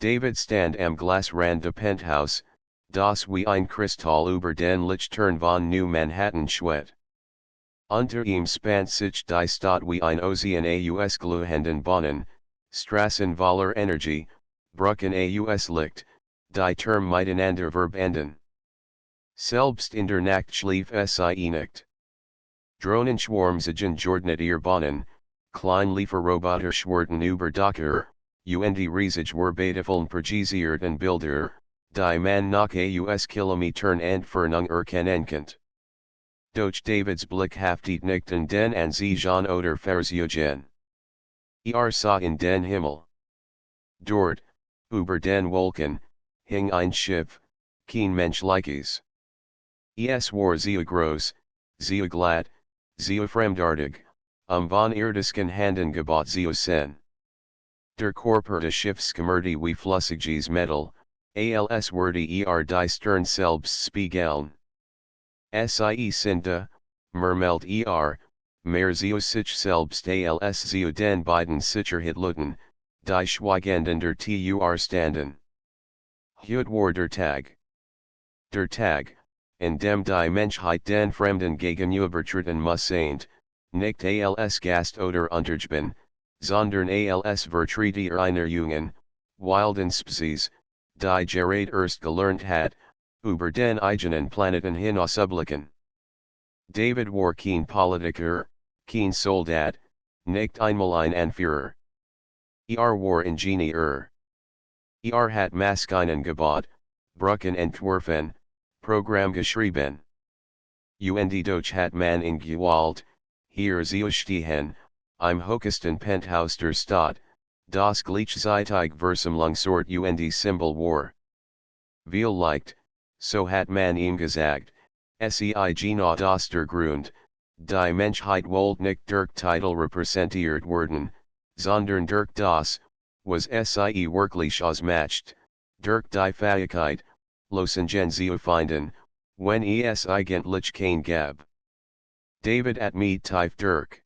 David stand am Glasrande Penthouse, das wie ein Kristall über den Lichtern von New Manhattan schwet. Unter ihm spannt sich die Stadt wie ein Ozean aus glühenden Bahnen, Strassen voller Energie, Brücken aus Licht, die Term miteinander verbinden. Selbst in der Nacht schlief sie nicht. Drohnenschwarm sind geordnet ihr Bahnen, Kleinlieferroboter schwirrten über Dächer, und riesig verbetefeln projiziert Bilder, die man nach aus Kilometern Entfernung erkennen könnt. Doch Davids Blick haftet nicht an den an Ansichten oder Verzeugen. Sah in den Himmel. Dort, über den Wolken, hing ein Schiff, kein menschliches. Es war sehr groß, sehr glatt, sehr fremdartig, von irdischen Handen gebaut zu sein. Der Körper des Schiffs schimmerte wie flüssiges Metall, als würde die Stern selbst spiegeln. Sie sind mermelt mehr zu sich selbst als zu den beiden Sicherheitsleuten, die schweigend in der Tür standen. Heut war der Tag. Der Tag, in dem die Menschheit den Fremden gegenübertreten muss nicht als Gast oder Untergeben, sondern als Vertreter einer jungen, wilden Spezies, die gerade erst gelernt hat, über den eigenen Planeten hinauszublicken. David war kein Politiker, kein Soldat, nicht einmal ein Anführer. War Ingenieur. Hat Maschinen gebaut, Brücken entworfen, Programm geschrieben. Und doch hat man in Gewalt, hier zu stehen, im höchsten Penthouse der Stadt, das gleichzeitig Versammlungsort und Symbol war. Vielleicht, so hat man ihm gesagt, sei genau das der Grund, die Menschheit wollte nicht durch Titel repräsentiert werden, sondern durch das, was sie wirklich ausmacht, durch die Fähigkeit, Lösungen zu finden, wenn es eigentlich kein gab. David at me tief durch.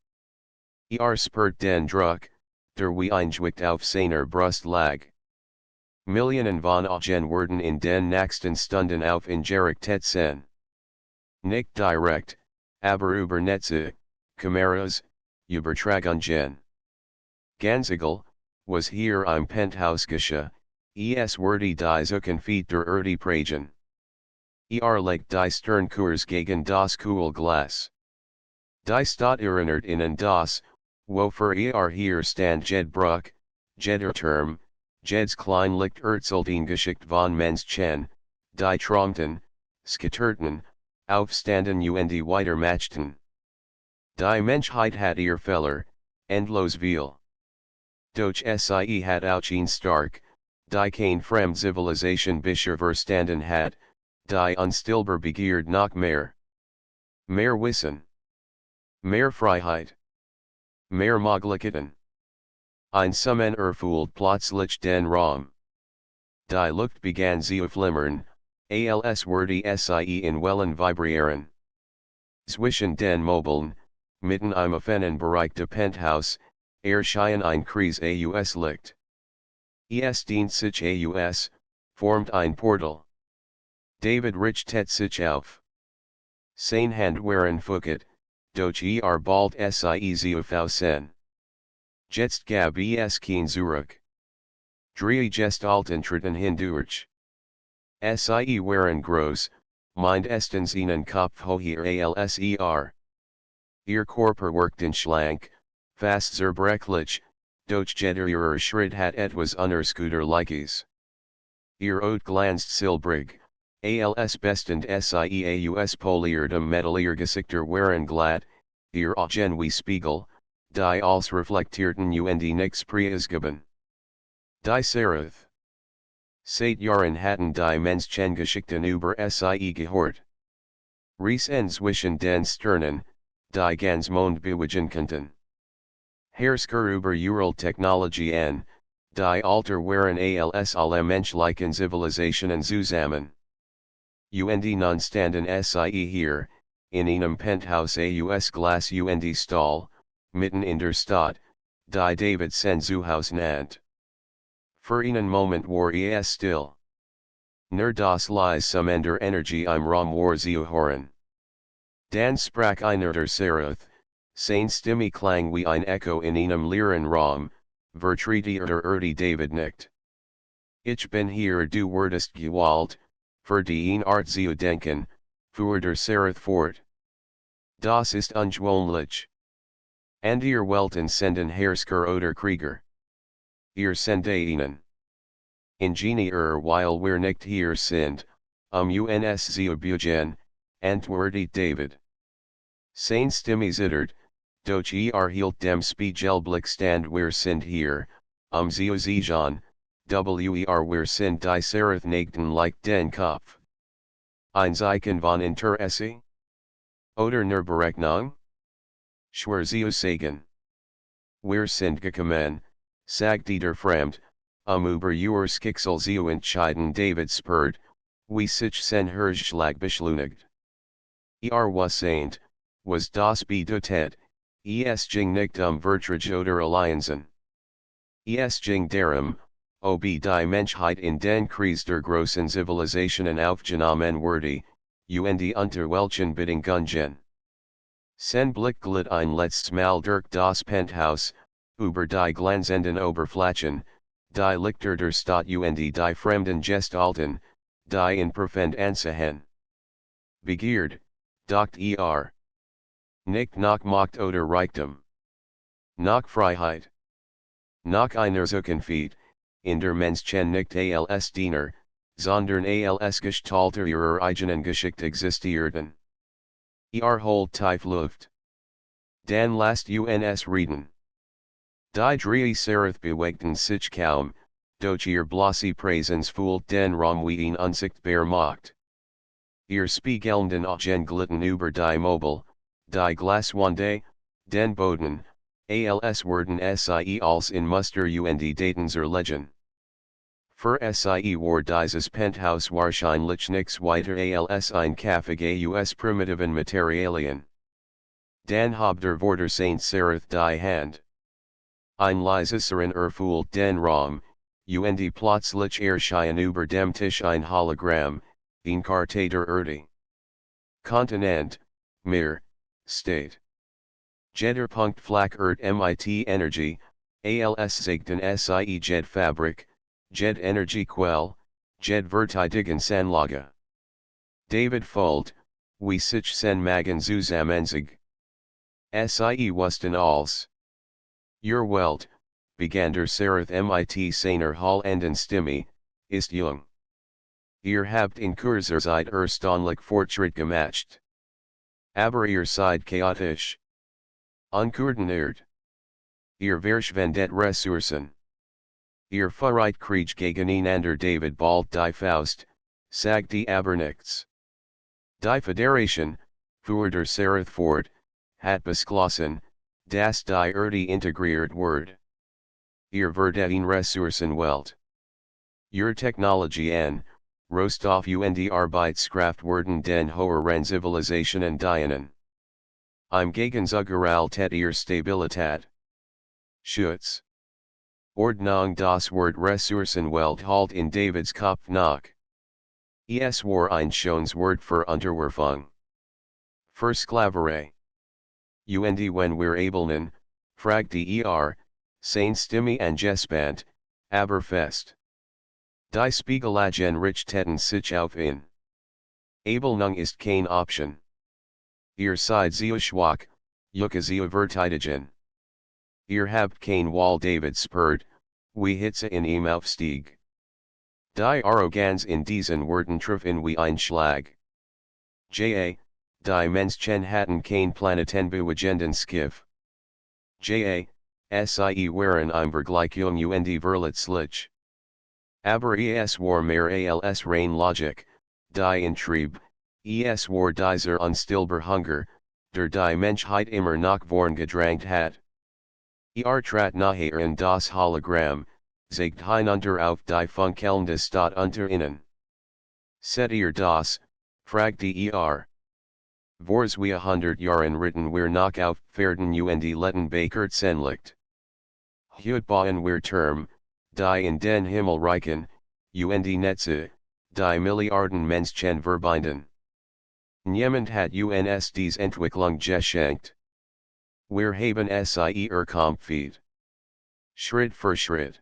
Spurt den Druck, der wie ein Gewicht auf seiner Brust lag. Millionen von Augen werden in den nächsten Stunden auf ihn gerichtet sein. Nicht direkt, aber über Netze, Kameras, Übertragungen. Ganz egal, was hier im Penthouse geschah, es wurde die Zukunft der Erde prägen. Legt die Sternkurs gegen das Kühlglas. Die Stadt erinnert ihnen das, wofür hier stand jed Bruck, jeder Term, jeds Kleinlicht erzählten Geschichte von Menschen, die träumten, skitterten, aufstanden und weitermachten. Die Menschheit hat ihr Fehler, endlos viel. Doch sie hat auch ein stark, die kein fremd Zivilisation bisher verstanden hat, die unstillbar Begierde nach mehr. Mehr Wissen. Mehr Freiheit. Mehr Möglichkeiten. Ein Summen erfüllt plötzlich den Raum. Die Luft begann zu flimmern, als würde sie in Wellen vibrieren. Zwischen den Möbeln, mitten im offenen Bereich des Penthouse, erschien ein Kreis aus Licht. Es dient sich aus, formt ein Portal. David richtet sich auf. Seine Hand waren fucket, doch bald sie zu Fausen. Jetzt gab es kein Zurück. Drei Gestalten treten hindurch. Sie waren groß, mindestens einen Kopf höher als Ihr Körper wirkten schlank, fast zerbrechlich, doch jeder ihrer Schritt hat etwas Unerscooterliches. Ihr Haut glänzt silbrig, als bestend sie aus poliertem Metall ihr Gesichter waren glatt, ihr Augen wie Spiegel, die als reflektierten und nichts preisgeben. Die Seraph. Seit Jahren hatten die Menschengeschichten über sie gehört. Riesen zwischen den Sternen, die ganz Mond bewegen könnten. Herrscher über Technologien, die Alter waren als alle menschlichen Zivilisationen zusammen. Und nun standen sie hier, in einem Penthouse aus Glas und Stahl, mitten in der Stadt, die David sein Zuhause nannt. Für einen Moment war es still. Nur das Leise der Energie im Raum war zu hören. Dann sprach einer der Serath, seine Stimme klang wie ein Echo in einem leeren Raum, vertreter David nicht. Ich bin hier, du wurdest gewählt, für die Art zu denken, fuhr der Serath fort. Das ist ungewöhnlich. And ihr Welten senden Herrscher oder Krieger. Ihr sende ihnen Ingenieur weil wir nicht hier sind, uns zu bugen, antwortet David. Seine Stimme zittert, doch hielt dem Spiegelblick stand wir sind hier, zu siegen, wir sind die Serath negten like den Kopf. Ein Zeichen von Interesse? Oder nur Berechnung? Schwer zu sagen. Wir sind gekommen, sagte der Fremd, über ihr Schicksal zu entscheiden. David spurt, wie sich sein Herzschlag beschleunigt. Was saint, was das bedeutet, es ging nicht Vertrag oder Allianzen. Es ging darum, ob die Menschheit in den Kreis der großen Zivilisationen aufgenommen wurde, unter welchen Bedingungen. Sen Blick glitt ein letztes Mal durch das Penthouse, über die glänzenden Oberflächen, die Lichter der Stadt und die fremden Gestalten, die in Profund ansehen. Begierde, dacht nicht nach Macht oder Reichtum. Nach Freiheit. Nach einer Zukunft, in der Menschen nicht als Diener, sondern als Gestalter ihrer eigenen Geschichte existierten. Holt tief Luft. Dann lasst uns reden. Die drei Serath bewegten sich kaum, doch ihr bloße Präsenz füllt den Raum wie ein unsichtbar macht. Ihr spiegelnden Augen glitten über die Möbel, die Glaswände, den Boden, als würden sie als in Muster und Daten zerlegen. Für sie war dieses Penthouse wahrscheinlich nichts weiter als ein Café aus primitiven Materialien. Dann hob der Vorder Saint Serath die Hand. Ein leises Surren erfüllt den Raum, und plötzlich erschien über dem Tisch ein Hologramm, ein Karte der Erde. Kontinent, Meer, State. Jeder Punkt flackert mit Energie, als zeigten sie Jed Fabrik, Jed Energiequelle, Jed Verteidigungsanlage. David folgt, wie sich sen Magen zusammenzig. Sie wussten alles. Ihr Welt, begann der Serath mit seiner hallenden Stimme, ist jung. Ihr habt in kurzer Zeit erstaunlich Fortschritt gemacht. Aber ihr seid chaotisch. Unkoordiniert. Ihr verschwendet Ressourcen. Ihr Führt Krieg gegen einander. David bald die Faust, sagte aber nichts. Die Föderation, fuhr der Serath fort, hat beschlossen, dass die Erde integriert wird. Ihr werdet in Ressourcenwelt. Ihr Technologien, Rohstoff und Arbeitskraft werden den höheren Zivilisationen dienen. Im Gegenzug ihr Stabilität. Schutz. Ordnung. Das Wort Ressourcenwelt halt in Davids Kopf nach. Es war ein schönes Wort für Unterwerfung. Für Sklaverei. Und wenn wir abelnen, fragte seine Stimme angespannt, aber fest. Die Spiegelagen richteten sich auf ihn. Abelnung ist keine Option. Ihr seid zu schwach, zu verteidigen. Ihr habt kein Wall. David spurt, wie Hitze in ihm aufstieg. Die Arroganz in diesen Worten traf ihn wie ein Schlag. Die Menschen hatten kein planetenbewegenden Schiff. Sie waren im Vergleichung und verletzlich. Aber es war mehr als rein Logik, die Intrieb, es war dieser unstillbar Hunger, der die Menschheit immer nach vorn gedrängt hat. Trat nachher in das Hologramm, zeigt hinunter auf die funkelnde Stadt unter ihnen. Seht ihr das, fragte Vor 200 Jahren ritten wir noch auf Pferden und letten Bakert Senlicht. Heute bauen wir Turm, in den Himmel reichen, und Netze, die Milliarden Menschen verbinden. Niemand hat uns dies Entwicklung geschenkt. Wir haben sie erkämpft. Schritt für Schritt.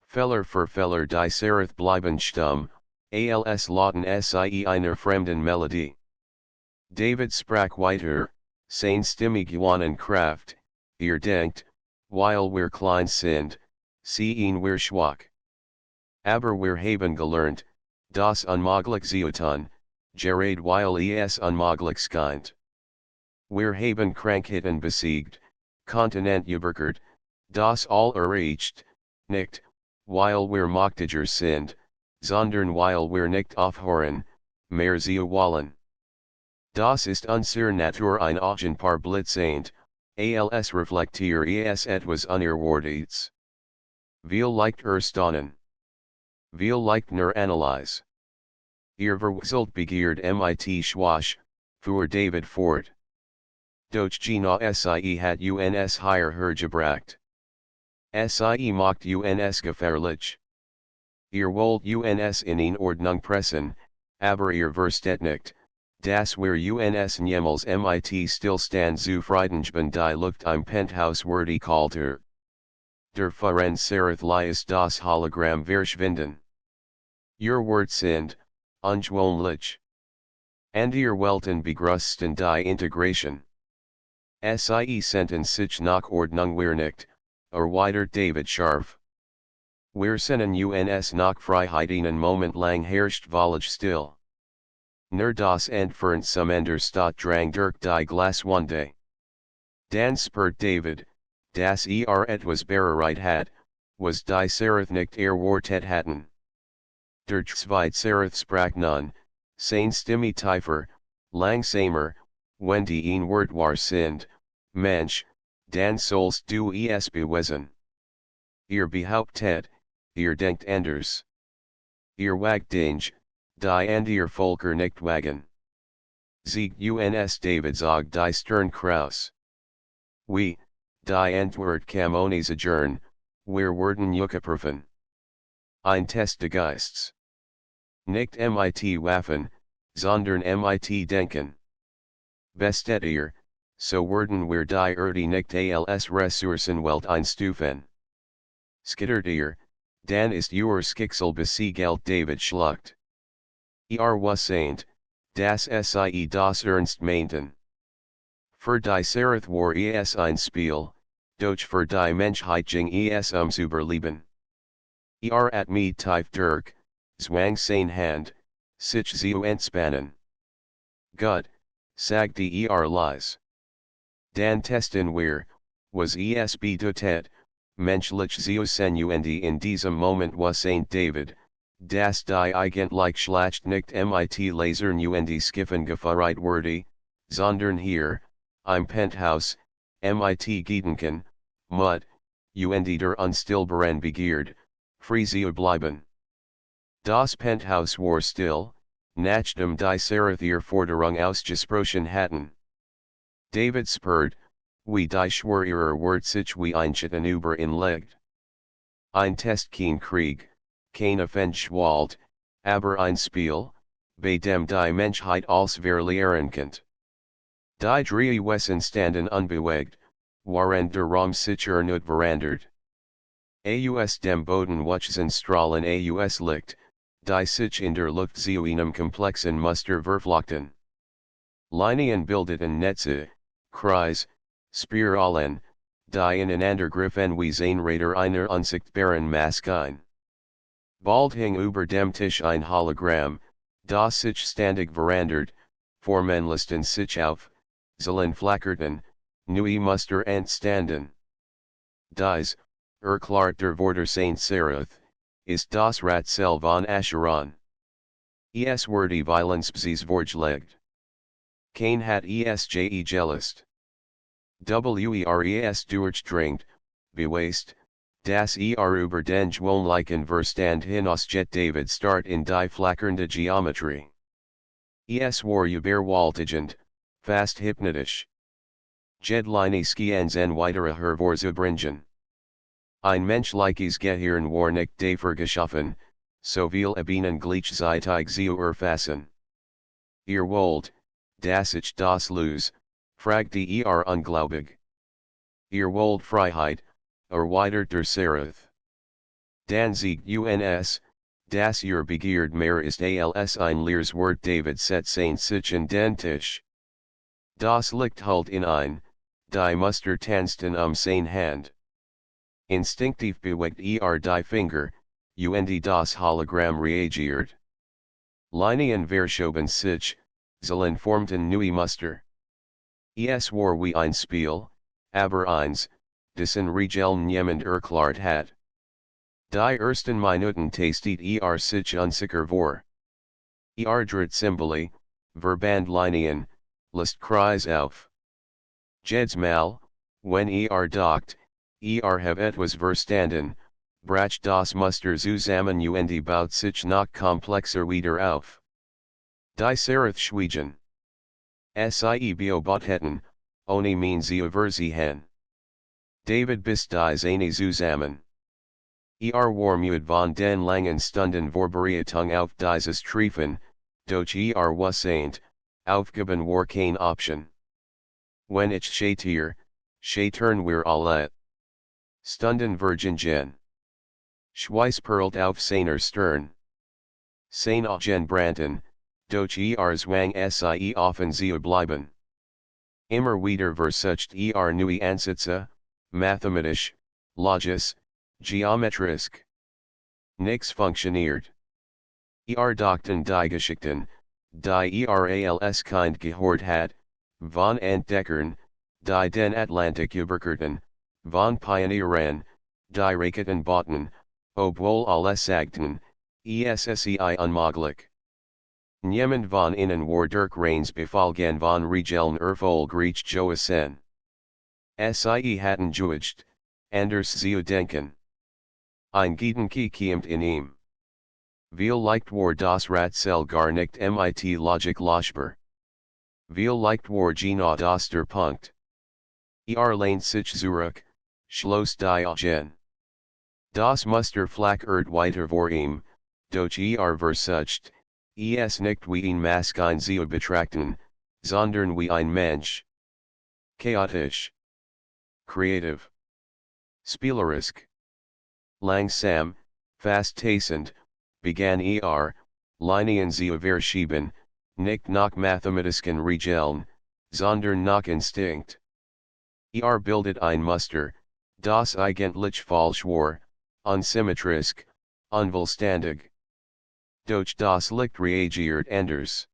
Feller für Feller die Serif bleiben stumm, als lauten sie einer fremden Melodie. David sprach weiter, seine Stimme gewannen Kraft, denkt, weil wir klein sind, sehen wir schwach. Aber wir haben gelernt, das unmöglich zu tun, gerade weil es unmöglich scheint. Wir haben Krankheiten besiegt, Kontinent überquert, das all erreicht, nicht, weil wir mächtiger sind, sondern weil wir nicht aufhören, mehr zu wollen. Das ist unsere Natur ein paar blitzend, als reflektier es etwas unerwartetes. Viel leicht erstaunen. Viel leicht nur analyse. Ihr verwechselt Begierde mit Schwach, fuhr David fort. Doch Gina sie hat uns hierher gebracht. Sie macht uns gefährlich. Ihr wollt uns in Ordnung pressen, aber ihr verstet nicht, dass wir uns niemals mit Stillstand zufrieden die Luft im Penthouse würdig kalter. Der Ferenc Serith lies das Hologramm verschwinden. Ihr Wort sind, ungewohnlich. And ihr Welten begrüßten die Integration. Sie senten sich nach Ordnung wir nicht, erweitert David scharf. Wir sennen uns nach Freiheit einen Moment lang herrscht völlig still. Nur das Entfernt zum Ende Stadt drang durch die Glaswände. Dann spurt David, dass etwas bereit hat, was die Serith nicht erwartet hatten. Der zweite Serith sprach nun, seine Stimme tiefer, langsamer, wenn die Wort war sind, Mensch, dann sollst du es beweisen. Ihr behauptet, ihr denkt anders. Ihr wagt Dinge, die and ihr Volker nicht wagen. Siegt uns David zog die Stern Kraus. Die Antwort kam ohne Zagern, wir werden überprüfen. Ein Test des Geistes. Nicht mit Waffen, sondern mit Denken. Bestet ihr, so werden wir die Erde nicht als Ressourcenwelt einstufen. Skittert ihr, dann ist your Schicksal besiegelt David schluckt. Wasseint, das sie das ernst meinten. Für die Serith war es ein Spiel, doch für die Menschheit ging es Überleben. At me tief durch, zwang seine Hand, sich zu entspannen. Gut, sagte leise. Dan testen wir, was es bedeutet, menschlich zu sein und in diesem Moment was Saint David, das die eigentlich Schlacht nicht mit Lasern und Skiffen gefeiert wurde, sondern hier, im Penthouse, mit Gedanken, Mut, und der unstillbaren Begierde, frei zu bleiben. Das Penthouse war still, nachdem die Serith ihre Forderung ausgesprochen hatten. David spurt, wie die Schwur ihrer Wort sich wie einschitten übereinlegt. Ein Test kein Krieg, keine Feindschwald, aber ein Spiel, bei dem die Menschheit als verlieren kennt. Die drei Wesen standen unbewegt, waren der Raum sicher nicht verandert. Aus dem Boden wuchsen Strahlen aus Licht, die sich in der Luft zu einem komplexen Muster verflochten. Linien bildeten Netze, Kreis, Spiralen, die ineinander griffen wie Zahnräder einer unsichtbaren Maske ein. Bald hing über dem Tisch ein Hologramm, das sich ständig verandert, Formen listen sich auf, Zellen flackerten, neue Muster entstanden. Dies, erklärt der Worter Saint Serith, ist das Ratzel von Acheron. Es wird die Violence bzs vorgelegt. Kein hat esje gelist. Wers durchdringt, beweist, das über den gewohnlichen Verstand hinausgeht David start in die flackernde Geometrie. Es war überwältigend, fast hypnotisch. Jedline Skiens en weitere Hervorzubringen. Ein Mensch likes Gehirn war nicht dafür geschaffen, so viel Ebenen gleichzeitig zu erfassen. Ihr wollt, dass ich das löse, fragt die unglaubig. Ihr wollt Freiheit, erweitert der Seraph. Dan siegt uns, dass ihr Begierde mehr ist als ein leeres Wort David setzt sich in den Tisch. Das Licht halt in ein, die Muster tanzten seine Hand. Instinktiv bewegt die Finger, und das Hologramm reagiert. Linien verschoben sich, Zellen formten neue Muster. Es war wie ein Spiel, aber eins, dessen Regeln niemand erklärt hat. Die ersten Minuten tastet sich unsicher vor. Dreht Symbole, Verbandlinien, List Kreis auf. Jedes Mal, wenn dacht, have etwas verstanden, brach das Muster zusammen und baut sich noch komplexer wieder auf. Die Seraph schwiegen. Sie beobachteten, ohne mich zu übersehen. David bist die eine zusammen. War müde von den langen Stunden Vorbereitung auf dieses Treffen, doch wasseint, aufgeben war keine Option. Wenn ich scheitern wir alle. Stunden vergingen. Schweiß perlt auf seiner Stirn. Seine Augen brannten, doch zwang sie offen zu bleiben. Immer wieder versucht neue Ansätze, mathematisch, logisch, geometrisch. Nix funktioniert. Dachten die Geschichten, die als Kind gehört hat, von Entdeckern, die den Atlantik überquerten, von Pionieren, die Raketen bauten, obwohl alle sagten, sei unmöglich. Niemand von ihnen war durch Reins befolgen von Regeln erfolgreich gewesen. Sie hatten geübt, anders zu denken. Ein Gedanke kommt in ihm. Vielleicht war das Rätsel gar nicht mit Logik lösbar. Vielleicht war genau das der Punkt. Lehnt sich zurück, schloss die Augen. Das Muster flackert weiter vor ihm, doch versucht, es nicht wie ein Maschine zu betrachten, sondern wie ein Mensch. Chaotisch. Kreativ. Spielerisch. Langsam, fast tasend, begann Linien zu verschieben, nicht nach mathematischen Regeln, sondern nach Instinkt. Bildet ein Muster, das eigentlich falsch war, unsymmetrisch, unvollständig. Doch das Licht reagiert anders.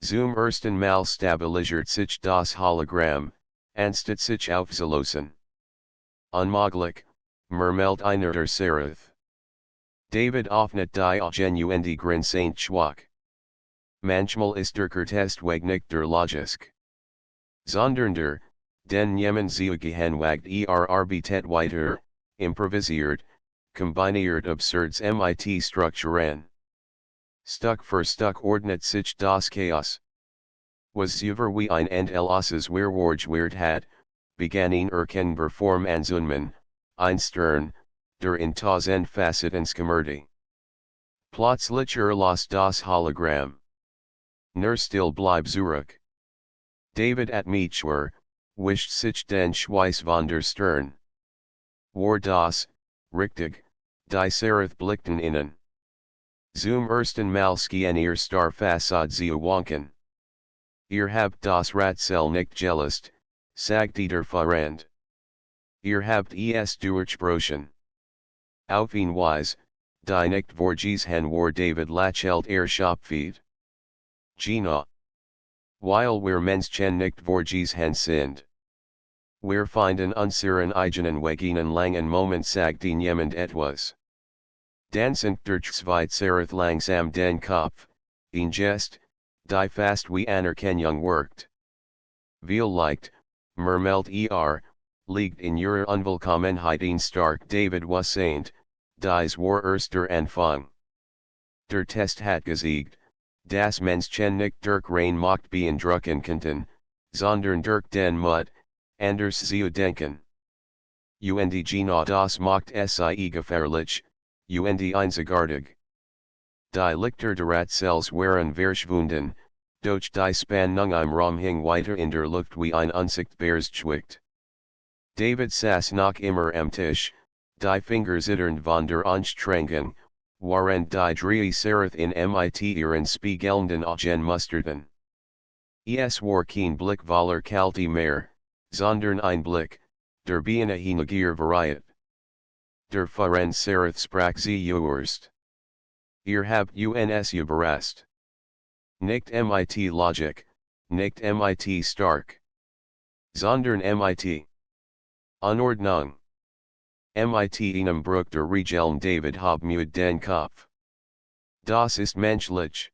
Zum ersten Mal stabilisiert sich das Hologramm, anstatt sich aufzulösen. Unmöglich, murmelt einer der Seraph. David öffnet die Augen und grinst schwach. Manchmal ist der Testweg nicht der Logik. Sondern den niemand zu gehen wagt arbeitet weiter, improvisiert, kombiniert absurds mit Strukturen. Stück für Stück ordnet sich das Chaos. Was über wie ein endloses Wirrwarr hat, begann erkennbar Form anzunehmen, ein Stern, der in tausend Facetten schimmerte. Plötzlich las das Hologramm. Nur still bleib zurück. David mich wischt sich den Schweiß von der Stirn. War das, richtig, die Seraph blickten innen. Zum ersten Mal schien Starfassad zu wanken. Habt das Rätsel nicht gelöst, sagte der Freund. Habt es durchbrochen. Auf ihn Weise, die nicht vorgesehen war David lächelt Schopfeed. Gina. Weil wir Menschen nicht vorgesehen sind. Wir finden unseren eigenen Weg einen langen Moment sagte niemand etwas. Dansend der Zweite langsam den Kopf, ein Gest, die fast wie Anerkennung wirkt. Vielleicht, murmelt liegt in ihrer Unvollkommenheit ein stark David wasseint, dies war erster Anfang. Der Test hat gesiegt, das Menschen nicht durch rein Macht beeindrucken konnten, sondern durch den Mut, anders zu denken. und Gina das macht sie gefährlich, und einzigartig. Die Lichter der Ratzels waren verschwunden, doch die Spannung im Raum hing weiter in der Luft wie ein unsichtbares Schwicht. David saß noch immer am Tisch, die Finger zitternd von der Anstrengung, während die drei Serif in mit ihren spiegelnden Augen musterten. Es war kein Blick voller kalte Meer, sondern ein Blick, der beinahe Neugier variiert. Der Führend Serif sprach sie zuerst. Ihr habt uns überrascht. Nicht mit Logik, nicht mit stark. Sondern mit Unordnung. Mit einem Bruch der Regeln David hab müde den Kopf. Das ist menschlich.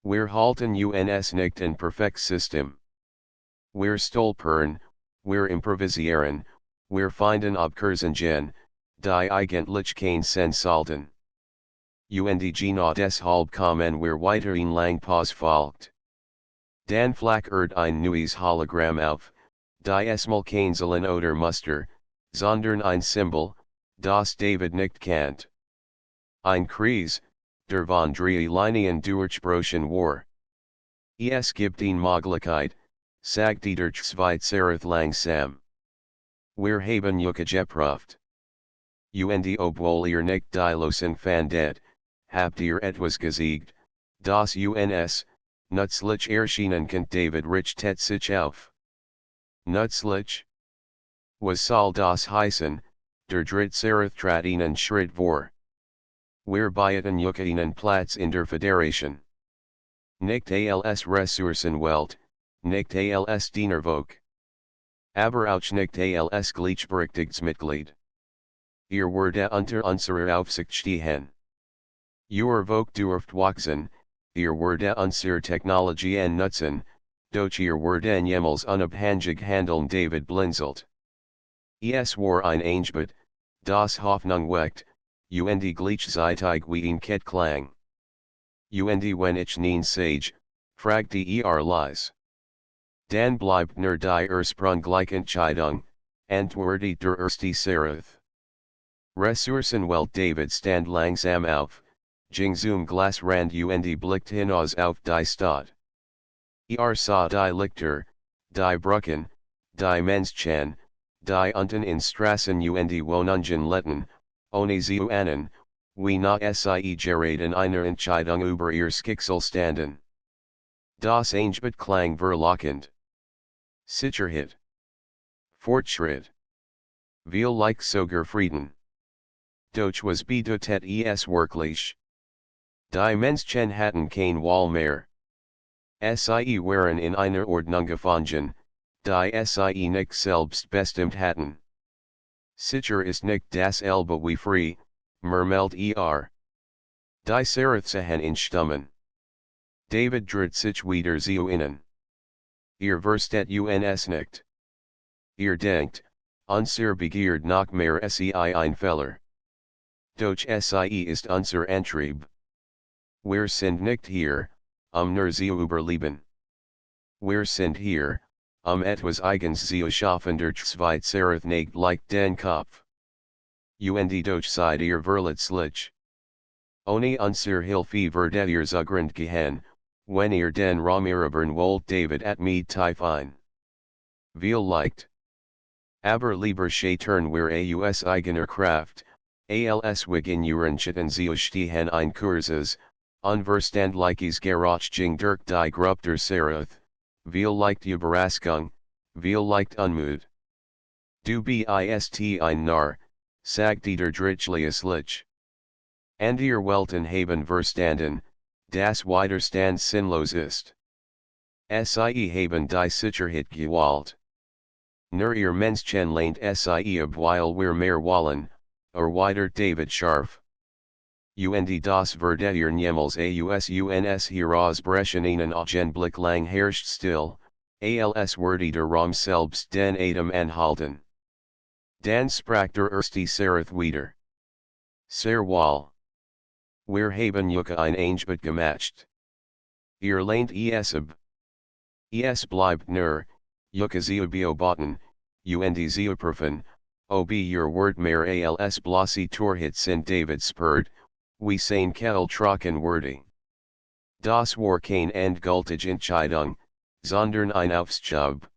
Wir halten uns nicht in perfekt System. Wir stolpern, wir improvisieren, wir finden Abkürzungen, die eigentlich kein Sinn sollten. Und Gina deshalb kommen wir weiter in lang Pause folgt. Dan flackert ein neues Hologramm auf, die mal kein Zellen oder Muster, sondern ein Symbol, das David nicht kennt. Ein Kreis, der von drei Linien durchbrochen war. Es gibt eine Möglichkeit, sagt der Zweitserif langsam. Wir haben geprüft. Und obwohl ihr nicht die Lösung fandet, habt ihr etwas gesiegt, das uns, nützlich erschienen kann David richtet sich auf. Nützlich? Was soll das heißen, der Drittserif trat einen Schritt vor. Wir bieten einen Platz in der Föderation. Nicht als Ressourcenwelt, nicht als Dienervolk. Aber auch nicht als gleichberechtigtes Mitglied. Ihr werdet unter unserer Aufsicht stehen. Ihr Volk dürft wachsen, ihr werdet unsere Technologien nutzen, doch ihr werdet niemals unabhängig handeln. David blinzelt. Es war ein Angebot, das Hoffnung weckt, und gleichzeitig wie ein Kettklang. Und wenn ich nicht sage, fragte leise. Dan bleibt nur die ursprüngliche Entscheidung, antwortet der erste Serif. Ressourcenwelt David stand langsam auf, ging zum Glasrand und blickt hinaus auf die Stadt. Sah die Lichter, die Brücken, die Menschen, die unten in Straßen und Wohnungen letten, ohne sie ahnen, wie nach sie gerade in einer Entscheidung über ihr Schicksal standen. Das Angebot klang verlockend. Sicherheit. Fortschritt. Vielleicht sogar Frieden. Doch was bedeutet es wirklich? Die Menschen hatten kein Wahl mehr. Sie waren in einer Ordnung gefangen, die sie nicht selbst bestimmt hatten. Sicher ist nicht dasselbe wie frei, murmelt Die Serif sahen in Stummen. David dreht sich wieder zu ihnen. Ihr verstet uns nicht. Ihr denkt, unser Begierde nach mehr sei ein Fehler. Doch sie ist unser Antrieb. Wir sind nicht hier, nur zu überleben. Wir sind hier, etwas Eigens zu schaffen. Der Zweitserif neigt leicht den Kopf. Und doch seid ihr verletzlich. Ohne unser Hilfe werdet ihr zugrund gehen, wenn ihr den Raum erobern wollt. David mit tiefein. Vielleicht. Aber lieber Schattern wir aus eigener Kraft, als wegen ihren Schatten zu stehen ein Kurses, unverständliches Gerachtung durch die Gruppe der Serif, vielleicht Überraschung, vielleicht Unmut. Du bist ein Narr, sagt der Drittschliesslich. And ihr Welten haben verstanden, das Widerstand sinnlos ist. Sie haben die Sicherheit gewollt. Nur ihr Menschen lehnt sie ab weil wir mehr wollen, erwidert David scharf. Und das werdet ihr niemals uns herausbrechen. Einen Augenblick lang herrscht still, als würde der Raum selbst den Atem anhalten. Dann sprach der erste Serif wieder. Sehr wohl. Wir haben ein Angebot gemacht. Ihr lehnt es ab. Es bleibt nur, zu beobachten, und zu prüfen, ob your word mehr als blossy Torhit sind David spurt, wie sein Kettel trocken wordy. Das war kein endgültige Entscheidung, sondern ein Aufschub.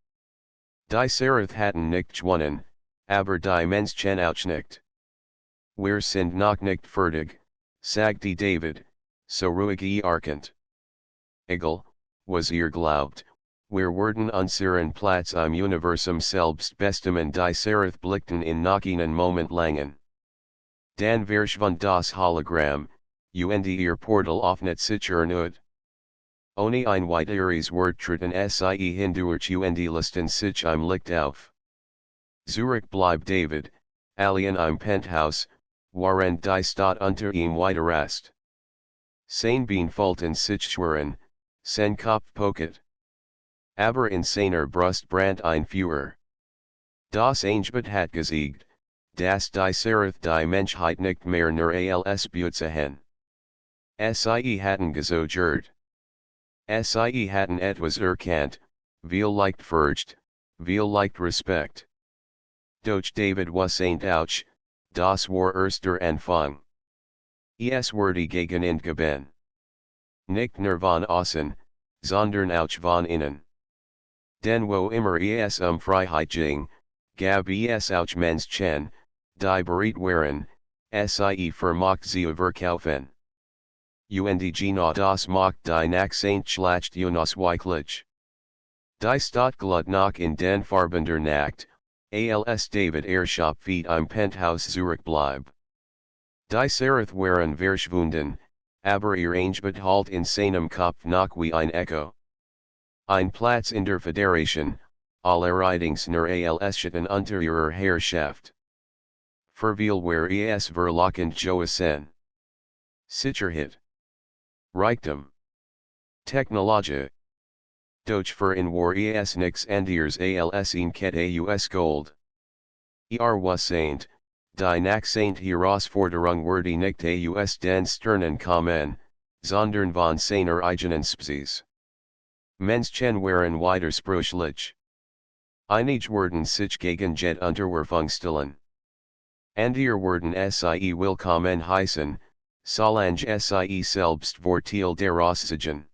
Die Sereth hatten nicht gewonnen, aber die Menschen auch nicht. Wir sind noch nicht fertig, sagte David, so ruhig arkend. Egal, was ihr glaubt, wir werden unseren Platz im Universum selbst bestimmen. Die Sereth blickten in noch einen Moment langen. Dann verschwand das Hologramm, und ihr Portal öffnet sich erneut. Ohne ein weiteres Wort treten sie hindurch und listen sich im Licht auf. Zurück bleibt David, allein im Penthouse, während die Stadt unter ihm weiterrast. Sein Bein fulten sich schweren, sein Kopf poket. Aber in seiner Brust brannt ein Feuer. Das Angebot hat gesiegt, dass die Sereth die Menschheit nicht mehr nur als Beutzehen. Sie hatten gezögert. Sie hatten etwas erkannt, vielleicht Furcht, vielleicht Respekt. Doch David was ain't ouch, das war erster Anfang. Es wurde gegen Endgeben. Nicht nur von außen, sondern auch von innen. Denn wo immer es Freiheit ging, gab es auch Menschen, die bereit waren, sie vermocht zu verkaufen. Und genau das macht die nach Saint Schlacht unausweichlich. Die Stadt glut noch in den Farben der Nacht, als David Shopfeet im Penthouse zurückblieb. Die Sereth waren verschwunden, aber ihr Angebot halt in seinem Kopf noch wie ein Echo. Ein Platz in der Föderation, allerdings nur als Schatten unter ihrer Herrschaft. Verweil war es verlockend Joasen. Sicherheit. Reichtum. Technologie. Doch für in war es nix anderes als ein Kette aus Gold. Was saint, die nach Saint Herausforderung wurde nicht aus den Sternen kommen, sondern von seiner eigenen Spezies. Menschen waren widersprüchlich. Einige wurden sich gegen Jet Unterwerfung stellen. Andere wurden sie willkommen heißen, solange sie selbst vor Teil der Aussigen.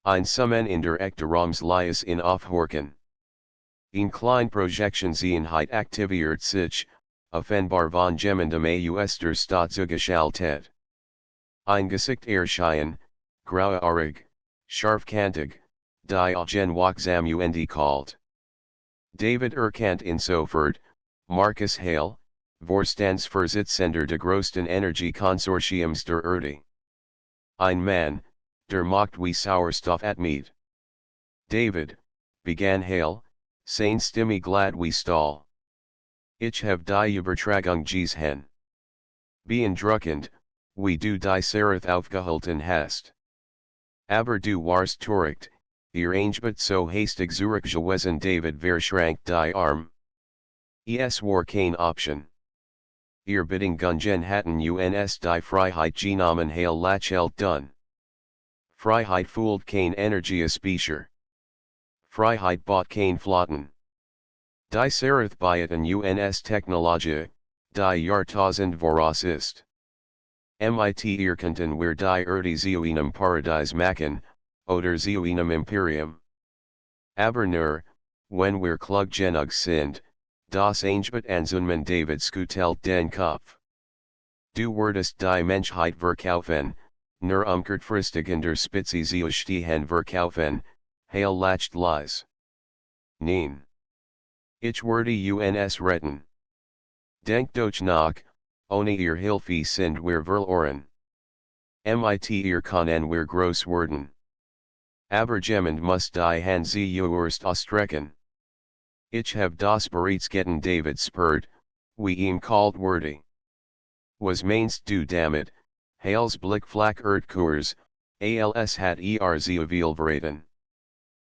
Ein Summen in der Ekterumslias in Aufhorken. Ein klein Projektionseinheit aktiviert sich, offenbar von jemandem aus der Stadt zugeschaltet. Ein Gesicht erschien, grauhaarig, scharfkantig, die Gen Wachsam und kalt. David erkannt insofort, Marcus Hale, Vorstandsvorsitzender der größten Energiekonsortiums der Erde. Ein Mann, der macht wie Sauerstoff atmet. David, begann Hale, seine Stimme glatt wie Stahl. Ich have die Übertragung gesehen. Beeindruckend, wie du die Sereth aufgehalten hast. Aber du warst torcht, ihr Angebot so hastig zurückgewiesen. David verschrank die Arm. Es war kein Option. Ihr Bedingungen hatten uns die Freiheit genommen. Hale lächelt dun. Freiheit fühlt kein Energiespeicher. Freiheit bot kein Flotten. Die Sereth beieten uns Technologie, die Jahrtausend voraus ist. Mit könnten wir die Erde zu einem Paradies machen, oder zu einem Imperium. Aber nur, wenn wir klug genug sind, das Angebot anzunehmen. David schüttelt den Kopf. Du würdest die Menschheit verkaufen, nur kurzfristig in der Spitze zu stehen verkaufen, Hale lacht leise. Nein. Ich würde uns retten. Denk doch nach, ohne ihr Hilfe sind wir verloren. Mit können wir groß werden. Aber jemand muss die Hand zuerst ausstrecken. Ich have das bereits getan. David spurt, wie ihm kalt wurde. Was meinst du damit? Hales Blick flackert kurz, als hat zu viel verraten.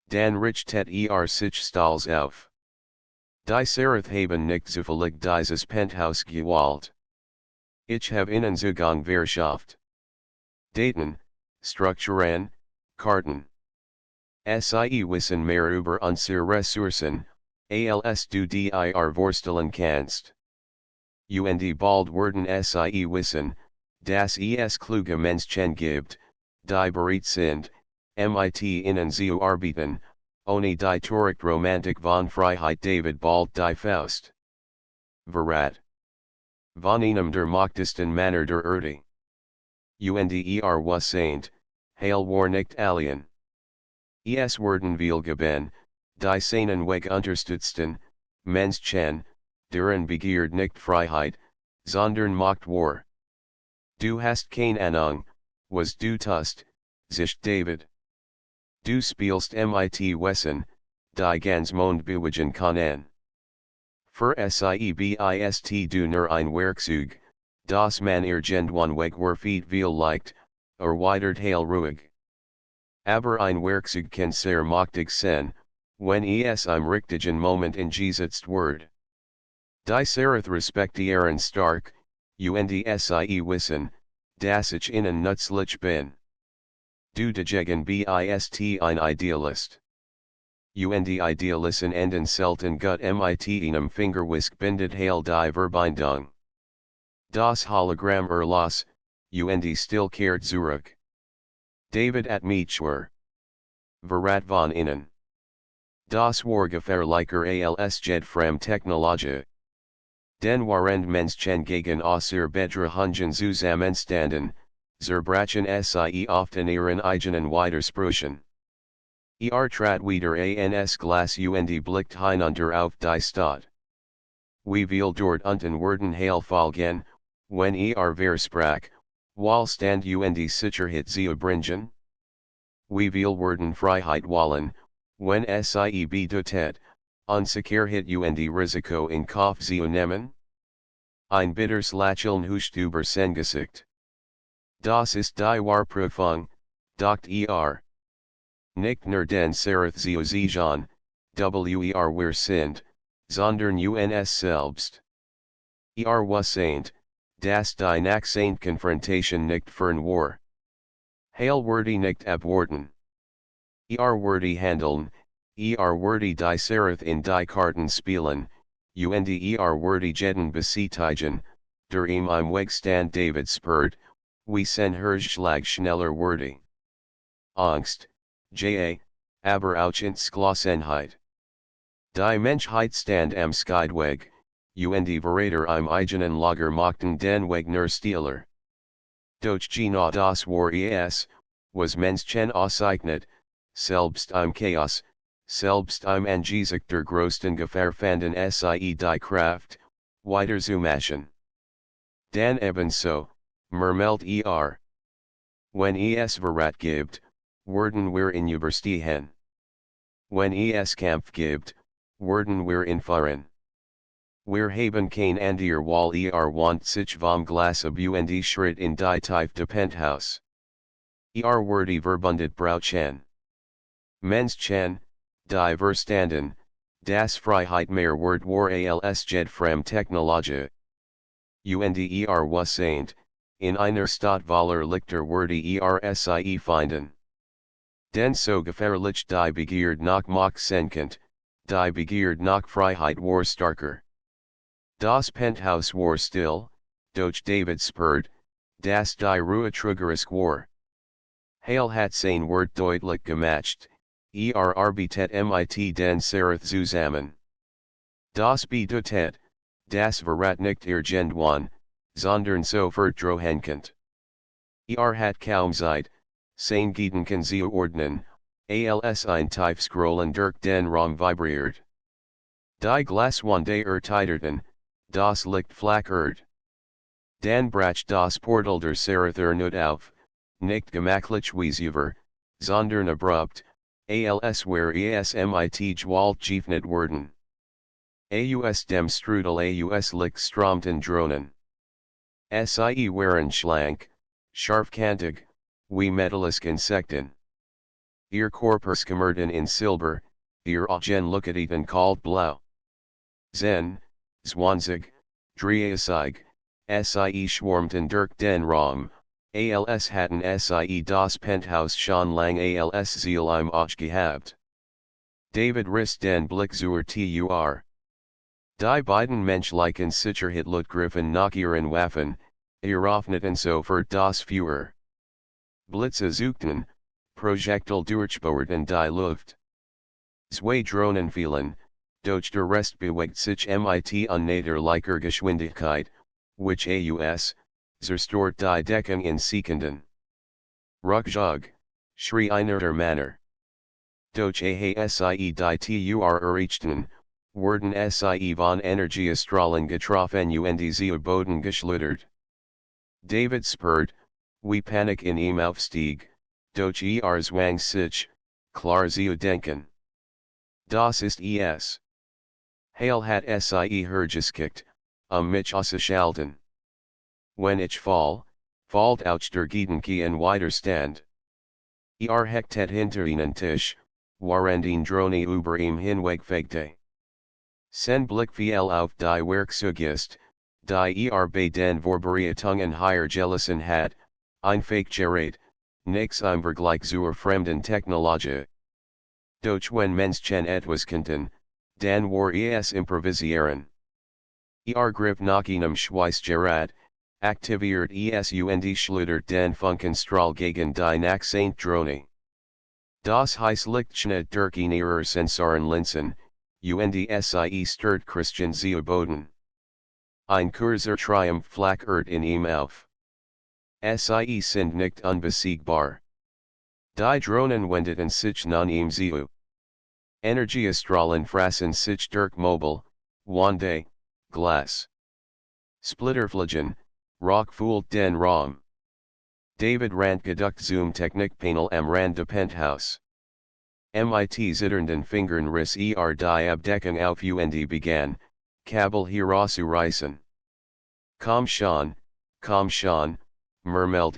Dan richtet sich stolz auf. Die Sereth haben nicht zufällig dieses Penthouse gewählt. Ich habe ihnen Zugang verschafft. Daten, Strukturen, Karten. Sie wissen mehr über unsere Ressourcen, als du dir vorstellen kannst. Und bald werden sie wissen, dass es kluge Menschen gibt, die bereit sind, mit ihnen zu arbeiten, ohne die Torich Romantik von Freiheit David bald die Faust. Verrat. Von einem der machtesten Männer der Erde. Und was Hail war nicht alien. Es werden viel geben, die seinen Weg unterstützten, Menschen, deren Begierde nicht Freiheit, sondern Macht war. Du hast keine Ahnung, was du tust, sich David. Du spielst mit Wesen, die ganz Mond bewegen können. Für sie du nur ein Werkzeug, das man irgendwann wegwerfen viel leicht, erweitert heil ruhig. Aber ein Werkzeug kann sehr machtig sein, wenn es im richtigen Moment eingesetzt wird. Die Sereth respektieren stark, und sie wissen, dass ich ihnen nützlich bin. Du dagegen bist ein Idealist. Und Idealisten enden selten gut mit einem Fingerwisk bindet heil die Verbindung. Das Hologramm los, und still kehrt zurück. David at Mietschwer. Verrat von innen. Das war gefährlicher als jed frem Technologie. Den warend Menschen gegen außer bedre Hungen zusammenstanden, zerbrachen sie oft in ihren eigenen Widersprüchen. Trat wieder ans Glas und blickt hinunter auf die Stadt. Wie viel dort unten werden heil folgen, wenn versprach, Wohlstand und Sicherheit zu bringen? Wie viel werden Freiheit wollen, wenn sie bedeutet, Unsicherheit und Risiko in Kauf zu nehmen? Ein bitters Lächeln huscht über sein Gesicht. Das ist die Warprüfung, dacht Nicht nur den Sereth zu sehen, wir sind, sondern uns selbst. Was das die nach seine Konfrontation nicht fern war. Heil wordy nicht abwarten. Wordy handeln, wordy die Sereth in die Karten spielen, und wordy jeden beseitigen, der im Weg stand David spurt, wie sen Herzschlag schneller wordy. Angst, aber auch Entschlossenheit. Die Menschheit stand am Scheideweg, und Verräter im eigenen Lager machten den Weg nur stiller. Doch genau das war was Menschen ausgezeichnet, selbst im Chaos, selbst im Angesicht der größten Gefahr fanden sie die Kraft, weiter zu machen. Dan ebenso, murmelt Wenn es Verrat gibt, werden wir in überstehen. Wenn es Kampf gibt, werden wir in fahren. Wir haben kein Andier wall want sich vom Glas ab und schritt in die Tiefe Penthouse. Wordy verbundet brauchen. Menschen, die verstanden, das Freiheit mehr wert war als jed frem Technologie. Und was in einer Stadt voller Lichter wordy sie finden. Denn so gefährlich die Begierde nach Macht senkend, die Begierde nach Freiheit war starker. Das Penthouse war still, doch David spurt, dass die Ruhe trügerisch war. Hail hat sein Wort deutlich gemacht, arbeitet mit den Sereth zusammen. Das bedeutet, das Verrat nicht irgendwann, sondern sofort drohenkend. Hat kaum Zeit, sein Gedanken zu ordnen, als ein Tiefscrollen durch den Raum vibriert. Die Glaswände ertiterten, das Licht flackert. Dan brach das Portal der Sereth nicht auf, nicht gemachtlich wie zuvor, sondern abrupt, als wär es mit Gewalt geöffnet worden. Aus dem Strudel aus Licht strömten Drohnen. Sie waren schlank, scharfkantig, wie metallisk Insekten. Ihr Körper skimmerten in Silber, ihr Augen looketen kalt blau. Zwanzig, dreissig, sie schwarmten durch den Raum, als hatten sie das Penthouse schon lang als Ziel im Auge gehabt. David Riss den Blick zur Tur. Die beiden menschlichen Sicherheitsgriffen nach ihren Waffen, eröffneten sofort das Feuer. Blitze suchten, Projektil durchbohrten die Luft. Zwei Drohnen fielen, doch der Rest bewegt sich mit unnatürlicher Geschwindigkeit, which aus, zerstört die Deckung in Sekunden. Rückzug, schrie einer der Männer. Doch sie die Tur erreichten, wurden sie von Energiestrahlen getroffen und zu Boden geschleudert. David spürt, wie Panik in ihm aufstieg, doch zwang sich, klar zu denken. Das ist es. Hale hat sie hergeschickt, mich auszuschalten. Wenn ich fall, fällt auch der Gedanke in Widerstand. Hechtet hinter ihnen Tisch, während ihn Drohne über ihm hinwegfegte. Sein Blick fiel auf die Werkzeugist, die bei den Vorbereitungen hergelassen hat, ein Gerät, nix im Vergleich zur fremden Technologie. Doch wenn Menschen etwas konnten, dann war es improvisieren. Griff nach einem Schweißgerät, aktiviert es und schleudert den Funkenstrahl gegen die Nachsehend Drohne. Das heißt Lichtschnitt durch in ihrer Sensoren Linsen, und sie stört Christian zu Boden. Ein kurzer Triumph flackert in ihm auf. Sie sind nicht unbesiegbar. Die Drohnen wendeten sich nach ihm zu. Energiestrahlen frassen sich durch Mobile, Wande, Glas. Splitterfliegen, Rock füllt den Raum. David Rand geduckt zum Technikpanel am Rand de Penthouse. Mit zitternden Fingern riss die Abdeckung auf und begann, Kabel herauszureißen. Komm schon, murmelt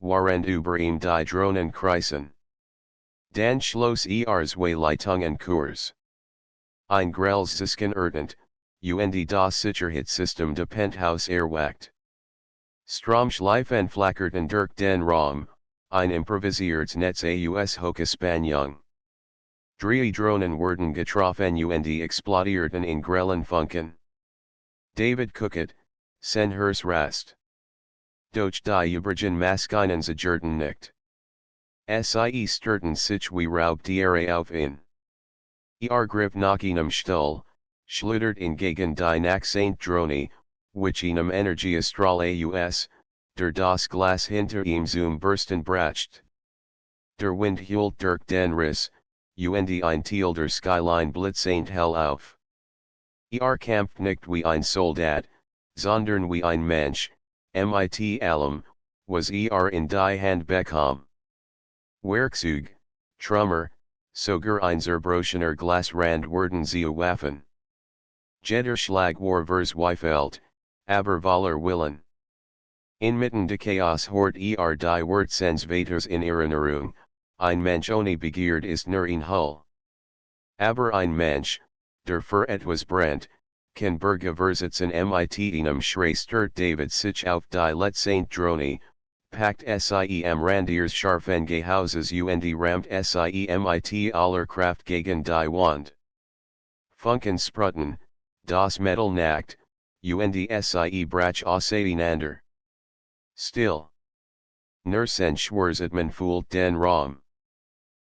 während über ihm die Drohnen kreisen. Dann schloss zwei Leitungen Kurs. Ein grelles Zisken ertönt, und das Sicherheitssystem de Penthouse erwacht. Stromschleifen flackerten durch den Raum, ein improvisiertes Netz aus Hochspannung. Drei Drohnen wurden getroffen und explodierten in grellen Funken. David guckte, sein Herz rast. Doch die übrigen Maschinen zerrten nicht. Sie störten sich wie Raubtiere auf ihn. Griff nach einem Stuhl, schleudert ihn gegen die Nachsehend Drohne, which einem Energiestrahl aus, der das Glas hinter ihm zum Bersten bracht. Der Wind heult durch den Riss, und ein Teil der Skyline blitzend hell auf. Kämpft nicht wie ein Soldat, sondern wie ein Mensch, mit allem, was in die Hand bekam. Werkzeug, Trümmer, sogar ein zerbrochener Glasrand wurden zu Waffen. Jeder Schlag war verzweifelt, aber voller Willen. Inmitten des Chaos hort die Wurzelnsvaters in Erinnerung, ein Mensch ohne Begierde ist nur ein Hull. Aber ein Mensch, der für etwas brennt, kann Berge versetzen mit einem Schrei stört David sich auf die letzte Drohne, packt sie am Rand ihres scharfen Gehauses und rammt sie mit aller Kraft gegen die Wand. Funken sprutten, das Metall knackt, und sie brach auseinander. Still. Nur sein Schwarzatmen füllt den Raum.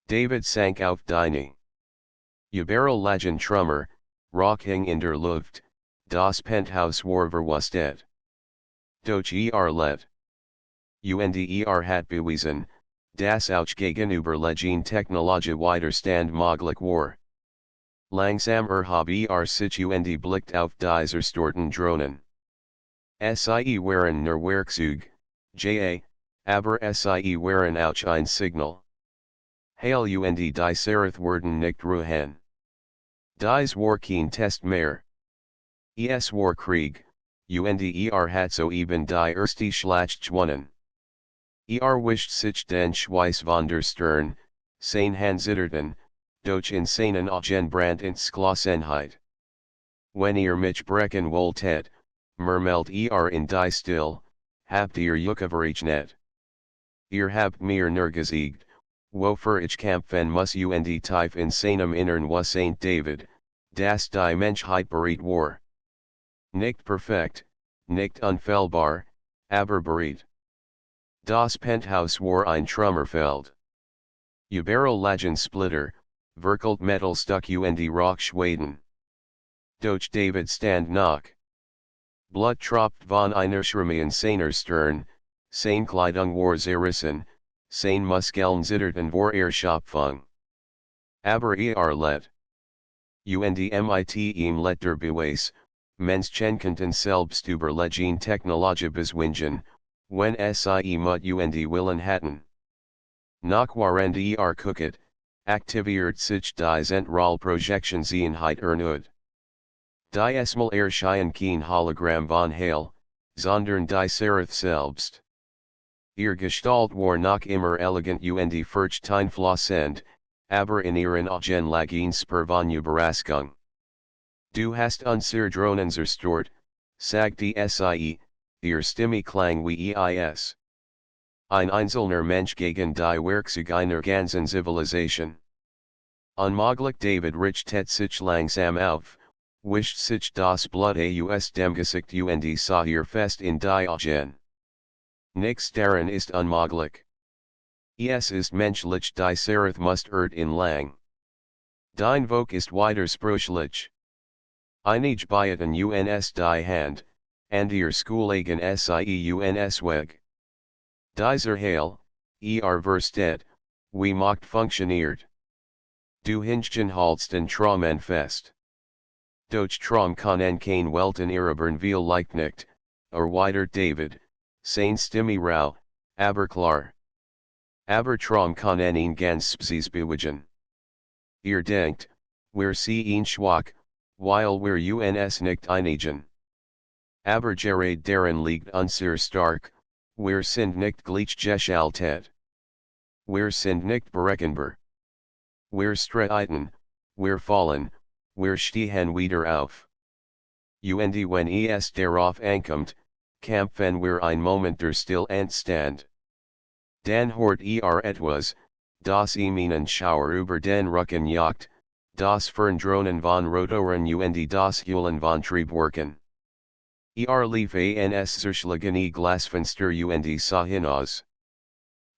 David sank auf die Knie. Überall Trümmer, rocking in der Luft, das Penthouse war verwüstet. Doch let. Und hat bewiesen, dass auch gegenüberliegende Technologie Widerstand möglich war. Langsam habe sich und blickt auf die zerstörten Drohnen. Sie waren nur Werkzeug, aber sie waren auch ein Signal. Hale und die Sereth wurden nicht ruhen. Dies war kein Test mehr. Es war Krieg, und hat soeben die erste Schlacht gewonnen. Wischt sich den Schweiß von der Stirn, sein Hand zitterten, doch in seinen Augen brannt Entschlossenheit. Wenn mich brechen wolltet, murmelt in die Still, habt gekriegt. Habt mir nur gesiegt, Wofür ich kämpfen muss und tief in seinem Innern was Saint David, das die Menschheit bereit war. Nicht perfekt, nicht unfehlbar, aber bereit. Das Penthouse war ein Trümmerfeld. Überall lagen Splitter, verkelt Metallstück und Rockschwaden. Doch David stand noch. Blut tropft von einer Schramme in seiner Stirn, seine Kleidung war zerrissen, seine Muskeln zitterten vor Erschöpfung. Aber let. Und mit ihm let der Beweis, Menschenkenntnis selbst überlegen Technologie bezwingen, wenn sie mut und willen hatten. Nach warend gucket, aktiviert sich die Zentralprojektionseinheit erneut. Die Esmal erscheinen kein Hologramm von Heil, sondern die Seraph selbst. Ihr Gestalt war noch immer elegant und furchteinflößend, aber in ihren Augen lag eine Spur von Überraschung. Du hast unser Drohnen zerstört, sagt die Sie, ihr Stimme klang wie Eis. Ein einzelner Mensch gegen die Werkzeuge einer ganzen Zivilisation. Unmöglich David richtet sich langsam auf, wischt sich das Blut aus dem Gesicht und sah ihr fest in die Augen. Nichts daran ist unmöglich. Es ist menschlich die Seraph must in lang. Dein Volk ist widersprüchlich. Einige bieten uns die Hand, and ihr Schoolegen uns weg. Dieser Heil, versteht, wie Macht funktioniert. Du Hingchen haltsten Traumen fest. Doch Traum kann kein Welten erobern viel leicht nicht, erweitert David, seine Stimme rau, aber klar. Aber Traum kann ihn ganz spezies bewegen. Ihr denkt, wir ihn schwach, weil wir uns nicht einigen. Aber gerade darin liegt unser stark, wir sind nicht gleichgeschaltet. Wir sind nicht berechenbar. Wir streiten, wir fallen, wir stehen wieder auf. Und wenn es darauf ankommt, kämpfen wir ein Moment der Stillstand. Dann hort etwas, das ihnen Schauer über den Rücken jagt, das Ferndrohnen von Rotoren und das Heulen von Triebwerken. Lief ans zerschlagene Glasfenster und sah hinaus.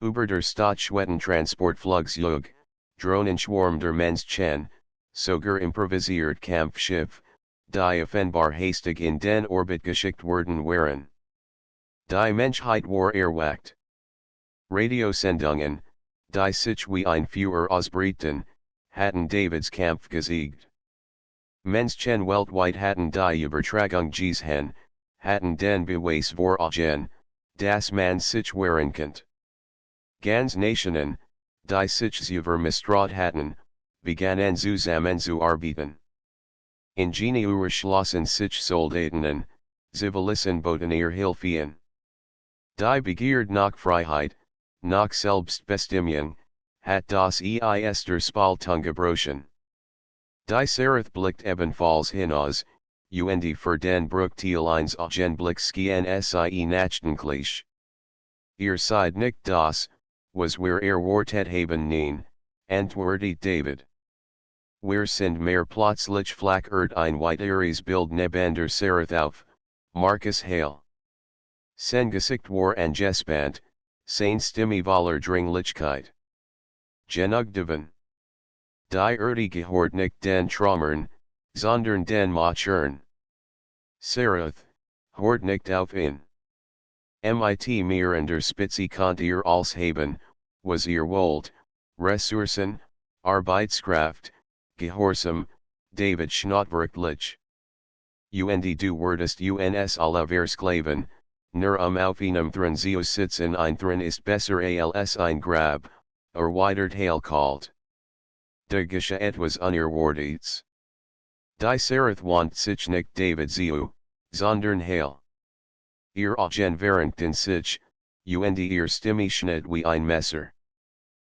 Über der Stadt schweten Transportflugzeug, Drohnenschwarm der Menschen, sogar improvisiert Kampfschiff, die offenbar hastig in den Orbit geschickt worden waren. Die Menschheit war erwacht. Radiosendungen, die sich wie ein Führer ausbreiten, hatten Davids Kampf gesiegt. Menschen weltweit hatten die Übertragung gesehen, hatten den Beweis vor Augen, dass man sich wehren konnte. Ganz Nationen, die sich über misstraut hatten, begannen zusammen zu arbeiten. Ingenieure schlossen sich Soldaten, Zivilisten boten ihr Hilfe. Die Begierde nach Freiheit, nach Selbstbestimmung, hat das Eis der Spaltung gebrochen. Die Seraph blickt ebenfalls hinaus, und für den Bruchteil eines Augenblicks gehen sie nachdenklich. Ihr seid nicht das, was wir erwartet haben nein, antwortet David. Wir sind mehr plötzlich flackert ein weiteres Bild neben der Seraph auf, Marcus Hale. Sein Gesicht war angespannt, seine Stimme voller Dringlichkeit. Genugtuven. Die gehört nicht den Traumern, sondern den Machern. Seraph, hört nicht auf ihn. Mit mehr an der Spitze konnt ihr als haben, was ihr wollt, Ressourcen, Arbeitskraft, Gehorsam, David schnot wirklich. Und du wurdest uns alle versklaven, nur auf einem Thron zu sitzen ein Thron ist besser als ein Grab, erweitert Hale kalt. De geschah etwas unerwartetes. Die Seraph want sich nicht David zu, sondern Hale. Ihr Augen verrenkten sich, und ihr Stimme schnitt wie ein Messer.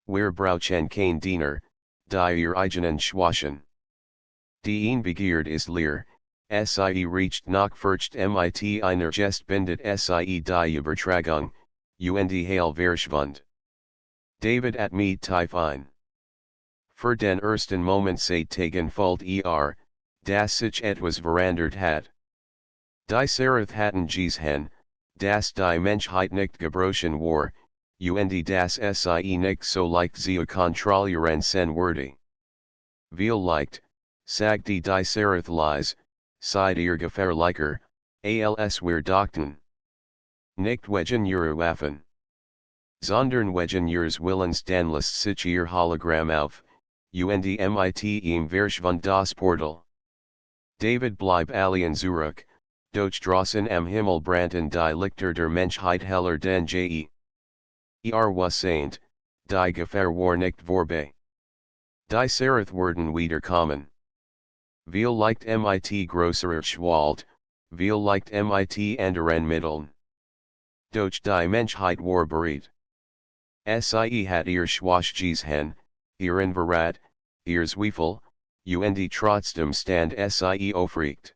Wir brauchen kein Diener, die ihr eigenen schwachen. Die Begierde ist leer, sie riecht nach Furcht mit einer Gest bindet sie die Übertragung, und Hale verschwand. David at me tiefein. Für den ersten Moment seit Tagen Fault das sich etwas verandert hat. Die Seraph hatten gesehen, dass die Menschheit nicht gebrochen war, und das sie nicht so leicht zu kontrollieren sein würde. Vielleicht, sagte die Seraph leise, seid ihr gefährlicher, als wir dachten. Nicht wegen ihrer Waffen, sondern wegen ihres Willens dann lässt sich ihr Hologramm auf, und mit ihm verschwand das Portal. David blieb allein zurück, doch draußen am Himmel brannten die Lichter der Menschheit heller denn je. Was saint, die Gefahr war nicht vorbei. Die Seraph wurden wiederkommen. Vielleicht mit größerer Schwalt, vielleicht mit anderen Mitteln. Doch die Menschheit war bereit. Sie hat ihr Schwach gesehen, ihren Verrat, ihr Zweifel, und trotzdem stand sie aufrecht.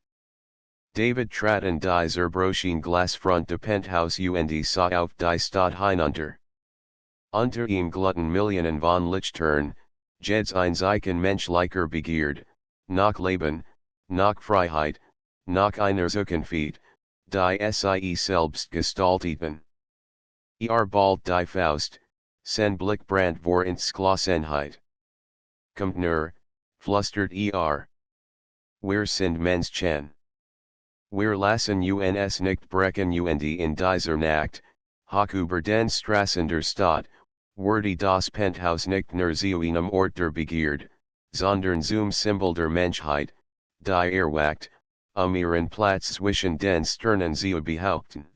David trat in die zerbrochene Glasfront Penthouse und sah auf die Stadt hinunter. Unter ihm gluten Millionen von Lichtern, jeds ein Zeichen menschlicher Begierde, nach Leben, nach Freiheit, nach einer Zukunft, die sie selbst gestalteten. Bald die Faust, sein Blick brannt vor Entschlossenheit. Kommt nur, flüstert Wir sind Menschen. Wir lassen uns nicht brechen und in dieser Nacht, hoch über den Straßen der Stadt, wurde das Penthouse nicht nur zu einem Ort der Begierde, sondern zum Symbol der Menschheit, die erwacht, ihren Platz zwischen den Sternen zu behaupten.